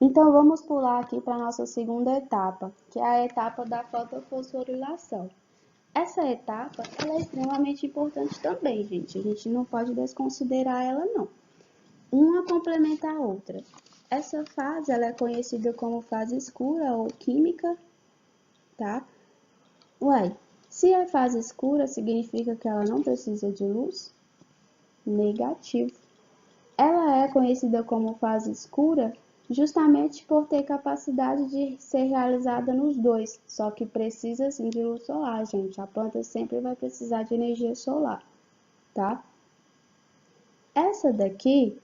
Então, vamos pular aqui para a nossa segunda etapa, que é a etapa da fotofosforilação. Essa etapa ela é extremamente importante também, gente. A gente não pode desconsiderar ela, não. Uma complementa a outra. Essa fase ela é conhecida como fase escura ou química, tá? Ué, se é fase escura, significa que ela não precisa de luz? Negativo. Ela é conhecida como fase escura justamente por ter capacidade de ser realizada nos dois, só que precisa sim de luz solar, gente. A planta sempre vai precisar de energia solar, tá? Essa daqui,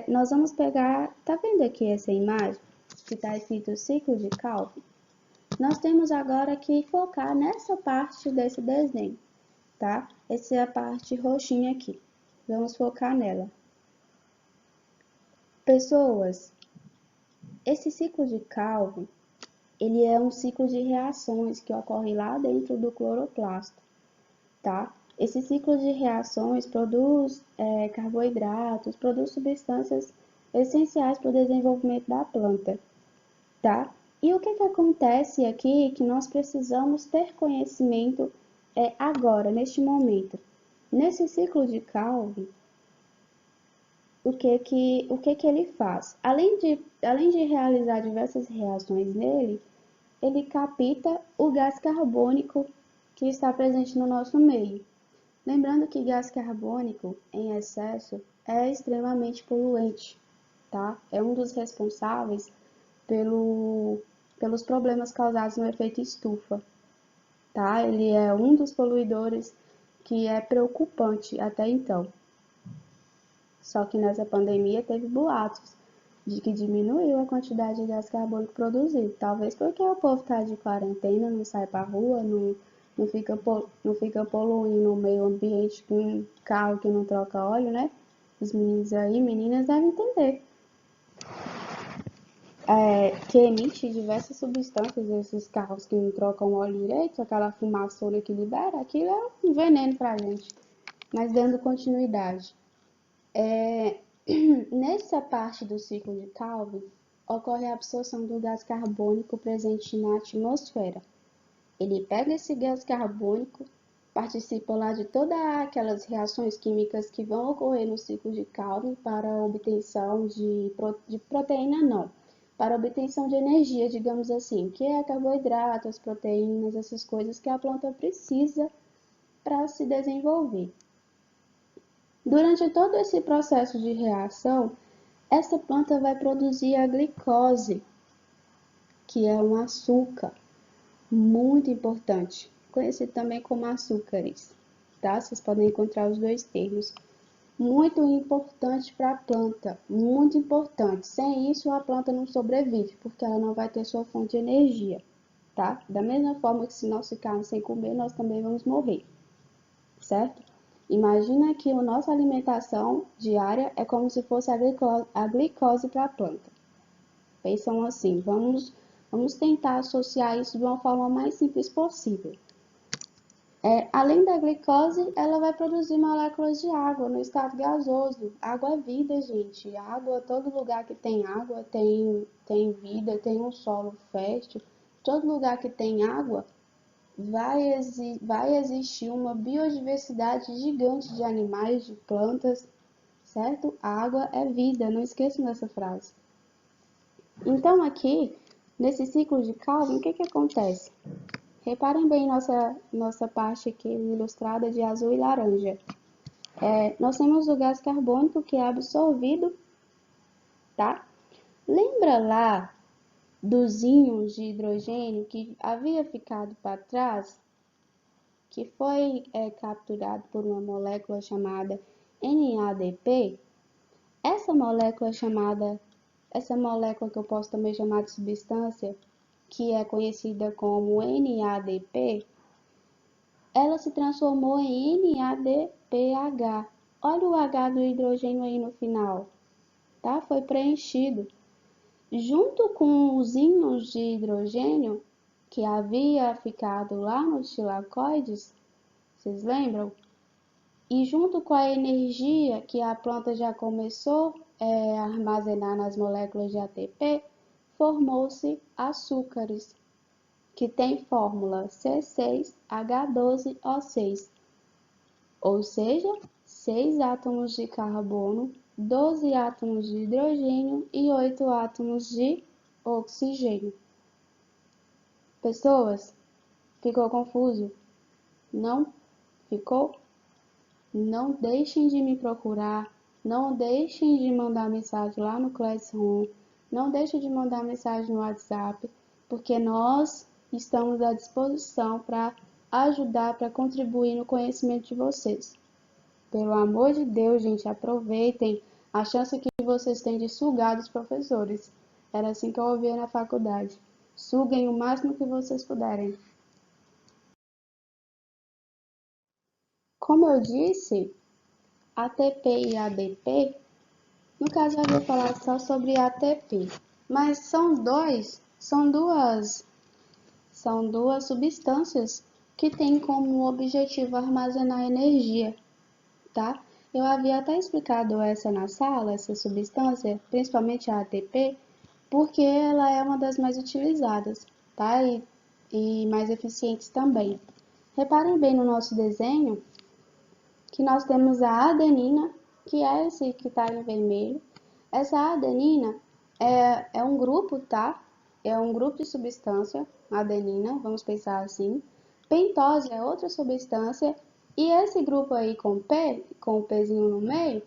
nós vamos pegar, tá vendo aqui essa imagem que está escrito ciclo de Calvin? Nós temos agora que focar nessa parte desse desenho, tá? Essa é a parte roxinha aqui. Vamos focar nela. Pessoas, esse ciclo de Calvin, ele é um ciclo de reações que ocorre lá dentro do cloroplasto, tá? Esse ciclo de reações produz carboidratos, produz substâncias essenciais para o desenvolvimento da planta, tá? E o que que acontece aqui que nós precisamos ter conhecimento agora, neste momento? Nesse ciclo de Calvin, o que que ele faz? Além de realizar diversas reações nele, ele capta o gás carbônico que está presente no nosso meio. Lembrando que gás carbônico em excesso é extremamente poluente, tá? É um dos responsáveis pelos problemas causados no efeito estufa, tá? Ele é um dos poluidores que é preocupante até então. Só que nessa pandemia teve boatos de que diminuiu a quantidade de gás carbônico produzido. Talvez porque o povo está de quarentena, não sai para rua, não fica poluindo o meio ambiente com um carro que não troca óleo, né? Os meninos aí, meninas devem entender. Que emite diversas substâncias, esses carros que não trocam óleo direito, aquela fumaçona que libera, aquilo é um veneno pra gente. Mas dando continuidade. Nessa parte do ciclo de Calvin, ocorre a absorção do gás carbônico presente na atmosfera. Ele pega esse gás carbônico, participa lá de todas aquelas reações químicas que vão ocorrer no ciclo de Calvin para a obtenção de proteína, não, para a obtenção de energia, digamos assim, que é carboidratos, proteínas, essas coisas que a planta precisa para se desenvolver. Durante todo esse processo de reação, essa planta vai produzir a glicose, que é um açúcar muito importante, conhecido também como açúcares, tá? Vocês podem encontrar os dois termos. Muito importante para a planta, muito importante. Sem isso, a planta não sobrevive, porque ela não vai ter sua fonte de energia, tá? Da mesma forma que se nós ficarmos sem comer, nós também vamos morrer, certo? Imagina que a nossa alimentação diária é como se fosse a glicose para a planta. Pensam assim, vamos tentar associar isso de uma forma mais simples possível. Além da glicose, ela vai produzir moléculas de água no estado gasoso. Água é vida, gente. Água, todo lugar que tem água tem vida, tem um solo fértil. Todo lugar que tem água vai existir uma biodiversidade gigante de animais, de plantas, certo? A água é vida, não esqueçam dessa frase. Então, aqui, nesse ciclo de Calvin, o que que acontece? Reparem bem nossa parte aqui ilustrada de azul e laranja. Nós temos o gás carbônico que é absorvido, tá? Lembra lá dos íons de hidrogênio que havia ficado para trás, que foi capturado por uma molécula chamada NADP? Essa molécula que eu posso também chamar de substância, que é conhecida como NADP, ela se transformou em NADPH. Olha o H do hidrogênio aí no final, tá? Foi preenchido. Junto com os íons de hidrogênio que havia ficado lá nos tilacoides, vocês lembram? E junto com a energia que a planta já começou a armazenar nas moléculas de ATP, formou-se açúcares, que tem fórmula C6H12O6, ou seja, 6 átomos de carbono, 12 átomos de hidrogênio e 8 átomos de oxigênio. Pessoas, ficou confuso? Não ficou? Não deixem de me procurar, não deixem de mandar mensagem lá no Classroom, não deixem de mandar mensagem no WhatsApp, porque nós estamos à disposição para ajudar, para contribuir no conhecimento de vocês. Pelo amor de Deus, gente, aproveitem a chance que vocês têm de sugar dos professores. Era assim que eu ouvia na faculdade. Suguem o máximo que vocês puderem. Como eu disse, ATP e ADP, no caso eu vou falar só sobre ATP, mas são duas substâncias que têm como objetivo armazenar energia, tá? Eu havia até explicado essa na sala, essa substância, principalmente a ATP, porque ela é uma das mais utilizadas, tá? E mais eficientes também. Reparem bem no nosso desenho que nós temos a adenina, que é esse que está em vermelho. Essa adenina é um grupo, tá? É um grupo de substância, adenina, vamos pensar assim. Pentose é outra substância, e esse grupo aí com P, com o Pzinho no meio,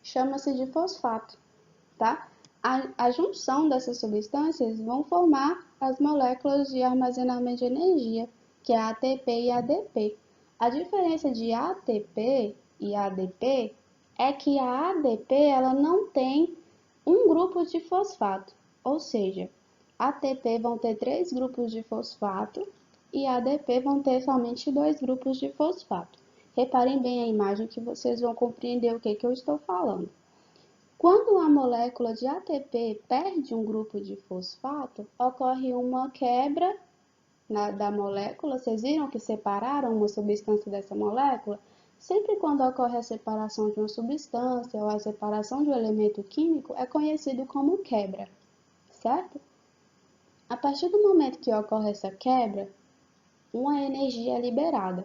chama-se de fosfato, tá? A junção dessas substâncias vão formar as moléculas de armazenamento de energia, que é a ATP e a ADP. A diferença de ATP e ADP é que a ADP ela não tem um grupo de fosfato, ou seja, ATP vão ter 3 grupos de fosfato e ADP vão ter somente 2 grupos de fosfato. Reparem bem a imagem que vocês vão compreender o que eu estou falando. Quando a molécula de ATP perde um grupo de fosfato, ocorre uma quebra da molécula. Vocês viram que separaram uma substância dessa molécula? Sempre quando ocorre a separação de uma substância ou a separação de um elemento químico, é conhecido como quebra, certo? A partir do momento que ocorre essa quebra, uma energia é liberada,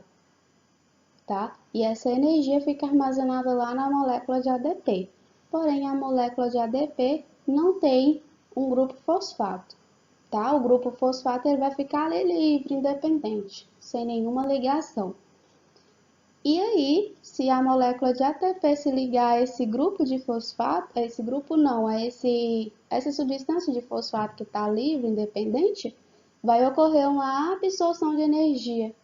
tá? E essa energia fica armazenada lá na molécula de ADP. Porém, a molécula de ADP não tem um grupo fosfato, tá? O grupo fosfato ele vai ficar ali livre, independente, sem nenhuma ligação. E aí, se a molécula de ATP se ligar a esse grupo de fosfato, essa substância de fosfato que está livre, independente, vai ocorrer uma absorção de energia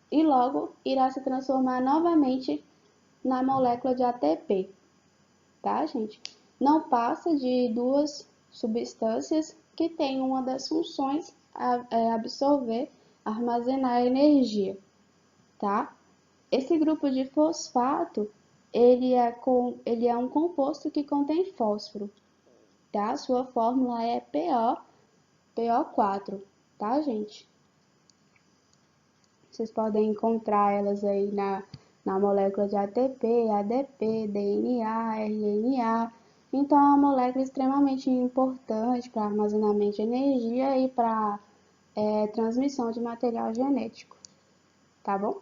e logo irá se transformar novamente na molécula de ATP, tá, gente? Não passa de duas substâncias que têm uma das funções absorver, armazenar energia, tá? Esse grupo de fosfato, ele é um composto que contém fósforo, tá? Sua fórmula é PO4, tá, gente? Vocês podem encontrar elas aí na molécula de ATP, ADP, DNA, RNA. Então, é uma molécula extremamente importante para armazenamento de energia e para transmissão de material genético, tá bom?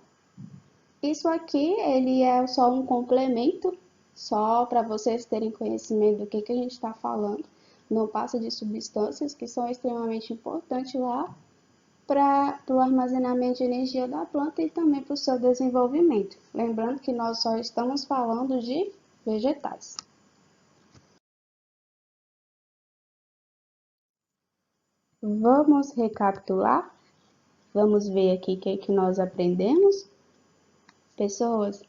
Isso aqui, ele é só um complemento, só para vocês terem conhecimento do que a gente está falando. Não passa de substâncias que são extremamente importantes lá para o armazenamento de energia da planta e também para o seu desenvolvimento. Lembrando que nós só estamos falando de vegetais. Vamos recapitular? Vamos ver aqui o que nós aprendemos? Pessoas,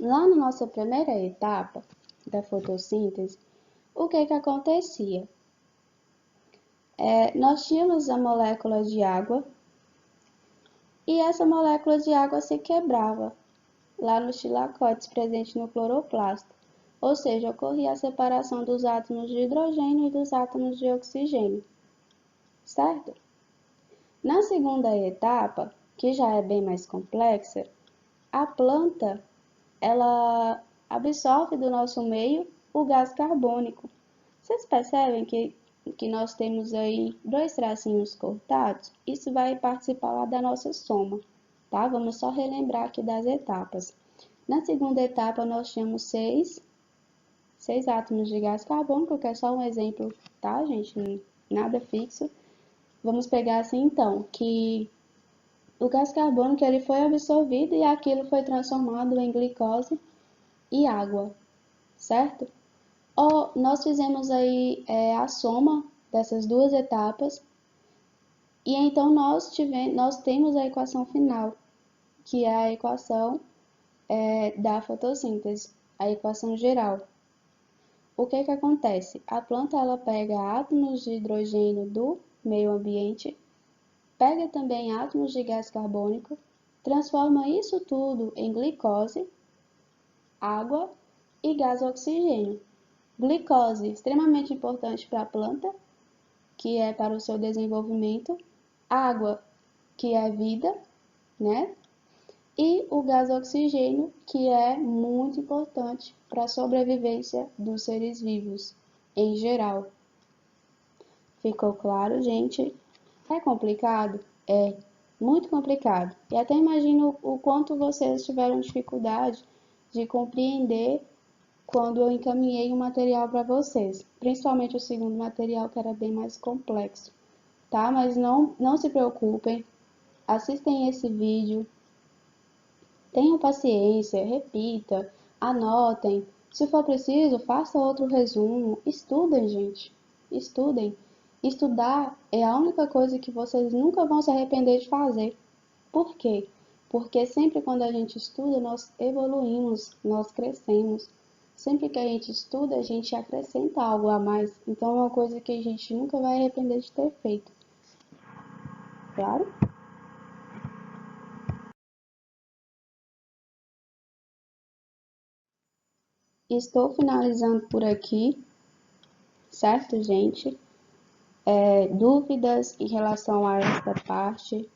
lá na nossa primeira etapa da fotossíntese, o que acontecia? Nós tínhamos a molécula de água e essa molécula de água se quebrava lá nos tilacoides presentes no cloroplasto, ou seja, ocorria a separação dos átomos de hidrogênio e dos átomos de oxigênio, certo? Na segunda etapa, que já é bem mais complexa, a planta, ela absorve do nosso meio o gás carbônico. Vocês percebem que nós temos aí dois tracinhos cortados? Isso vai participar lá da nossa soma, tá? Vamos só relembrar aqui das etapas. Na segunda etapa, nós tínhamos seis átomos de gás carbônico, que é só um exemplo, tá, gente? Nada fixo. Vamos pegar assim, então, que o gás carbônico ele foi absorvido e aquilo foi transformado em glicose e água, certo? Nós fizemos aí a soma dessas duas etapas e então nós temos a equação final, que é a equação da fotossíntese, a equação geral. O que acontece? A planta ela pega átomos de hidrogênio do meio ambiente, pega também átomos de gás carbônico, transforma isso tudo em glicose, água e gás oxigênio. Glicose, extremamente importante para a planta, que é para o seu desenvolvimento, água, que é vida, né? E o gás oxigênio, que é muito importante para a sobrevivência dos seres vivos em geral. Ficou claro, gente? É complicado? É muito complicado. E até imagino o quanto vocês tiveram dificuldade de compreender quando eu encaminhei o material para vocês, principalmente o segundo material que era bem mais complexo, tá? Mas não se preocupem, assistem esse vídeo, tenham paciência, repita, anotem, se for preciso, faça outro resumo, estudem, gente, estudem. Estudar é a única coisa que vocês nunca vão se arrepender de fazer. Por quê? Porque sempre quando a gente estuda, nós evoluímos, nós crescemos. Sempre que a gente estuda, a gente acrescenta algo a mais. Então é uma coisa que a gente nunca vai arrepender de ter feito. Claro? Estou finalizando por aqui, certo, gente? Dúvidas em relação a esta parte,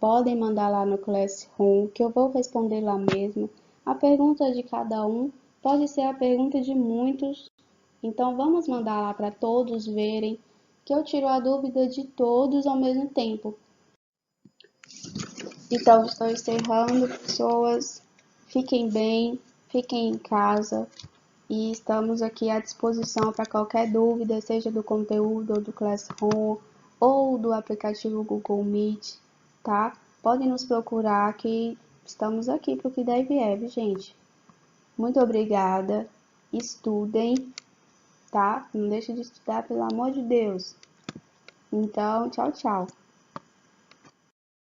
podem mandar lá no Classroom, que eu vou responder lá mesmo. A pergunta de cada um pode ser a pergunta de muitos, então vamos mandar lá para todos verem, que eu tiro a dúvida de todos ao mesmo tempo. Então, estou encerrando, pessoas. Fiquem bem, fiquem em casa e estamos aqui à disposição para qualquer dúvida, seja do conteúdo ou do Classroom ou do aplicativo Google Meet, tá? Podem nos procurar que estamos aqui para o que der e vier, gente. Muito obrigada. Estudem, tá? Não deixe de estudar, pelo amor de Deus. Então, tchau, tchau.